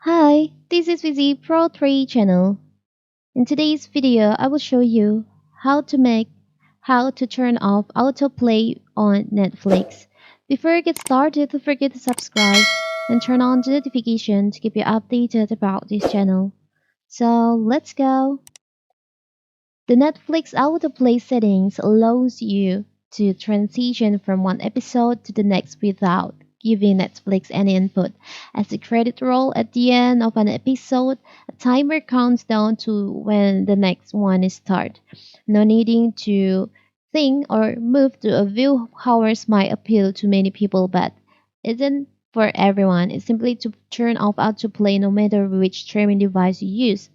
Hi, this is Vizi Pro 3 channel. In today's video, I will show you how to turn off autoplay on Netflix. Before you get started, don't forget to subscribe and turn on the notification to keep you updated about this channel. So let's go. The Netflix autoplay settings allows you to transition from one episode to the next without giving Netflix any input. As the credit roll at the end of an episode, a timer counts down to when the next one is start. No needing to think or move to a view hours might appeal to many people, but isn't for everyone. It's simply to turn off autoplay no matter which streaming device you use.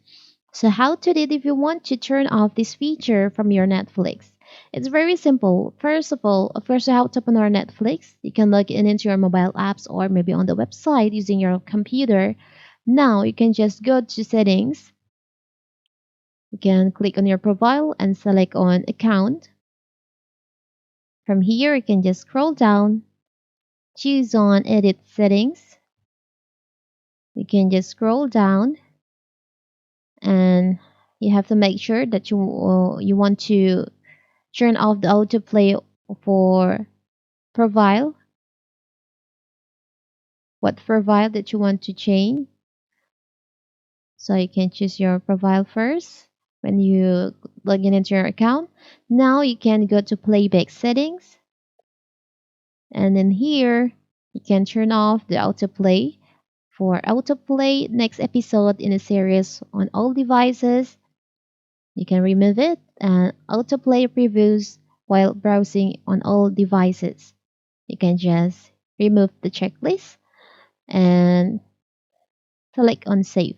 So how to do it if you want to turn off this feature from your Netflix? It's very simple. First of all, of course, you have to open our Netflix. You can log in into your mobile apps or maybe on the website using your computer. Now you can just go to settings. You can click on your profile and select on account. From here, you can just scroll down, choose on edit settings. You can just scroll down and you have to make sure that you want to turn off the autoplay for profile, what profile that you want to change. So you can choose your profile first when you log in into your account. Now you can go to playback settings, and then here you can turn off the autoplay for autoplay next episode in a series on all devices. You can remove it and autoplay previews while browsing on all devices. You can just remove the checklist and select on save.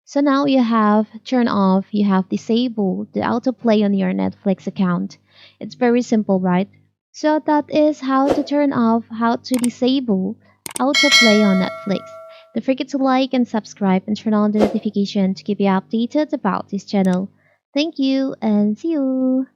So now you have disabled the autoplay on your Netflix account. It's very simple, right? So that is how to disable autoplay on Netflix. Don't forget to like and subscribe and turn on the notification to keep you updated about this channel. Thank you and see you.